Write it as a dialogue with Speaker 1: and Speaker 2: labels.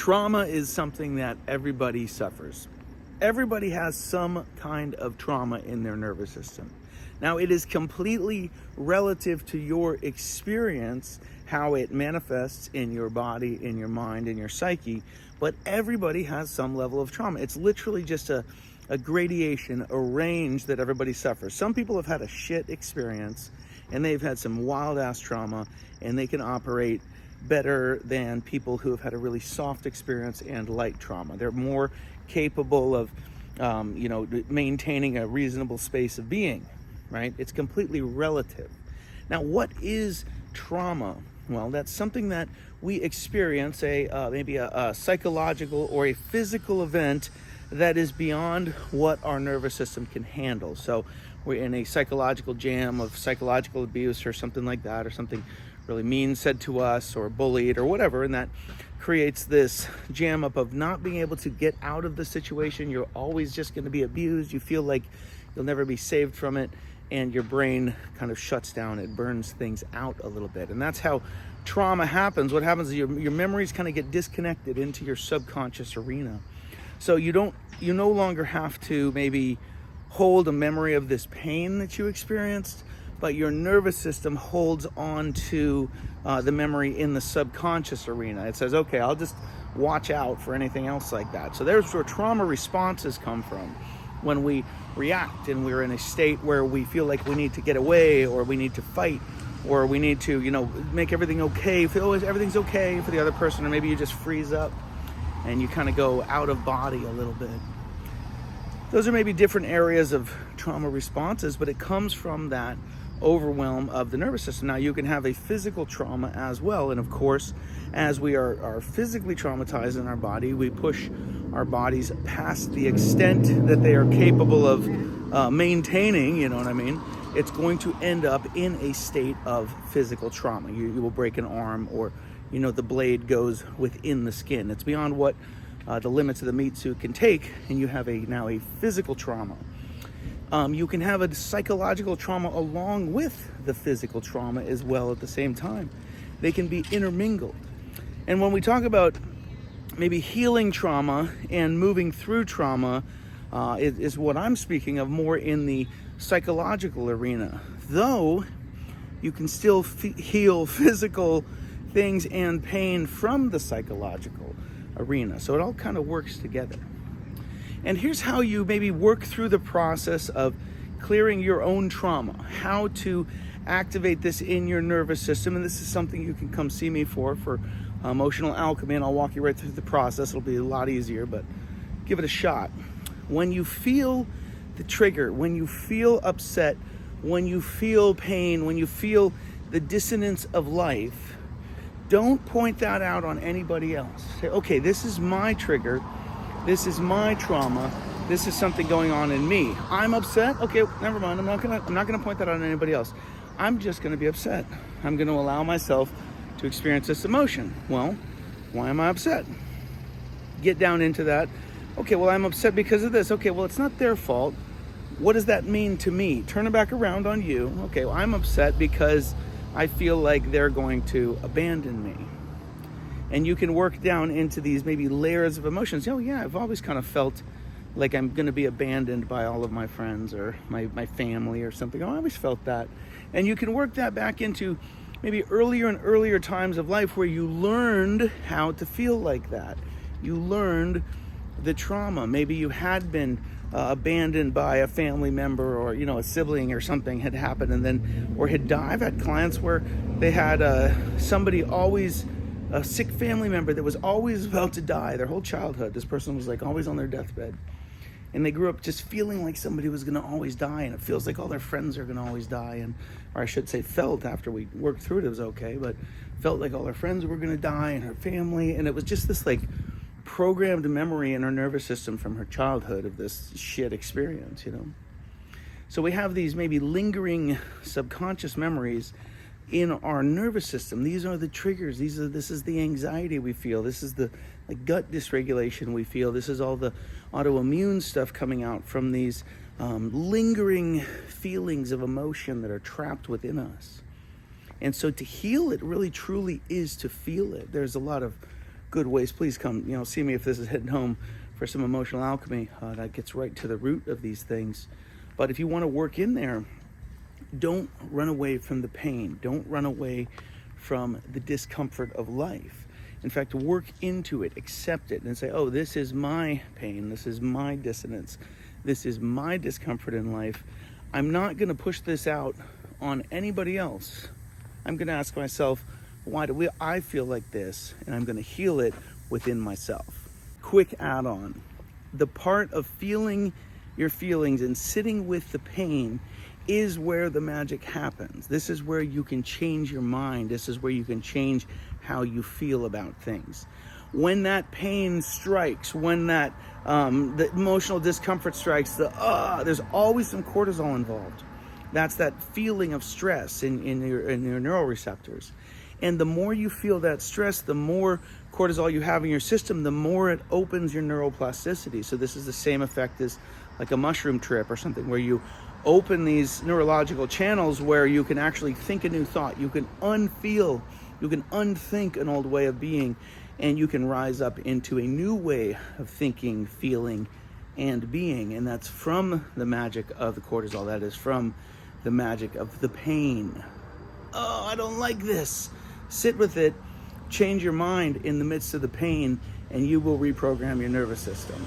Speaker 1: Trauma is something that everybody suffers. Everybody has some kind of trauma in their nervous system. Now, it is completely relative to your experience, how it manifests in your body, in your mind, in your psyche, but everybody has some level of trauma. It's literally just a gradation, a range that everybody suffers. Some people have had a shit experience and they've had some wild ass trauma, and they can operate better than people who have had a really soft experience and light trauma. They're more capable of maintaining a reasonable space of being, right? It's completely relative. Now, what is trauma? Well, that's something that we experience, maybe a psychological or a physical event that is beyond what our nervous system can handle. So we're in a psychological jam of psychological abuse or something like that, or something really mean said to us or bullied or whatever, and that creates this jam up of not being able to get out of the situation. You're always just going to be abused. You feel like you'll never be saved from it, and your brain kind of shuts down. It burns things out a little bit, and that's how trauma happens. What happens is your memories kind of get disconnected into your subconscious arena. So you no longer have to maybe hold a memory of this pain that you experienced, but your nervous system holds on to the memory in the subconscious arena. It says, okay, I'll just watch out for anything else like that. So there's where trauma responses come from. When we react and we're in a state where we feel like we need to get away, or we need to fight, or we need to, make everything okay, feel everything's okay for the other person, or maybe you just freeze up and you kind of go out of body a little bit. Those are maybe different areas of trauma responses, but it comes from that overwhelm of the nervous system. Now, you can have a physical trauma as well, and of course, as we are physically traumatized in our body, we push our bodies past the extent that they are capable of maintaining, you know what I mean? It's going to end up in a state of physical trauma. You will break an arm, or the blade goes within the skin. It's beyond what the limits of the meat suit can take, and you have now a physical trauma. You can have a psychological trauma along with the physical trauma as well at the same time. They can be intermingled. And when we talk about maybe healing trauma and moving through trauma, is what I'm speaking of more in the psychological arena. Though you can still heal physical things and pain from the psychological arena. So it all kind of works together. And here's how you maybe work through the process of clearing your own trauma, how to activate this in your nervous system. And this is something you can come see me for emotional alchemy, and I'll walk you right through the process. It'll be a lot easier, but give it a shot. When you feel the trigger, when you feel upset, when you feel pain, when you feel the dissonance of life, don't point that out on anybody else. Say, okay, this is my trigger. This is my trauma. This is something going on in me. I'm upset. Okay, never mind. I'm not gonna point that out on anybody else. I'm just gonna be upset. I'm gonna allow myself to experience this emotion. Well, why am I upset? Get down into that. Okay, well, I'm upset because of this. Okay, well, it's not their fault. What does that mean to me? Turn it back around on you. Okay, well, I'm upset because I feel like they're going to abandon me. And you can work down into these maybe layers of emotions. Oh yeah, I've always kind of felt like I'm going to be abandoned by all of my friends or my family or something. Oh, I always felt that. And you can work that back into maybe earlier and earlier times of life where you learned how to feel like that. You learned the trauma. Maybe you had been abandoned by a family member, or a sibling or something had happened, and then or had died. I've had clients where they had somebody always, a sick family member that was always about to die their whole childhood. This person was like always on their deathbed, and they grew up just feeling like somebody was going to always die, and it feels like all their friends are going to always die, or I should say felt, after we worked through it was okay, but felt like all their friends were going to die, and her family, and it was just this like programmed memory in her nervous system from her childhood of this shit experience, So we have these maybe lingering subconscious memories in our nervous system. These are the triggers. This is the anxiety we feel. This is the gut dysregulation we feel. This is all the autoimmune stuff coming out from these lingering feelings of emotion that are trapped within us. And so to heal it really truly is to feel it. There's a lot of good ways, please come, see me if this is hitting home for some emotional alchemy. That gets right to the root of these things. But if you want to work in there, don't run away from the pain. Don't run away from the discomfort of life. In fact, work into it, accept it, and say, oh, this is my pain. This is my dissonance. This is my discomfort in life. I'm not going to push this out on anybody else. I'm going to ask myself, why do I feel like this? And I'm going to heal it within myself. Quick add-on. The part of feeling your feelings and sitting with the pain is where the magic happens. This is where you can change your mind. This is where you can change how you feel about things. When that pain strikes, when that the emotional discomfort strikes, there's always some cortisol involved. That's that feeling of stress in your neuroreceptors. And the more you feel that stress, the more cortisol you have in your system, the more it opens your neuroplasticity. So this is the same effect as like a mushroom trip or something, where you open these neurological channels where you can actually think a new thought. You can unfeel, you can unthink an old way of being, and you can rise up into a new way of thinking, feeling, and being. And that's from the magic of the cortisol. That is from the magic of the pain. Oh, I don't like this. Sit with it, change your mind in the midst of the pain, and you will reprogram your nervous system.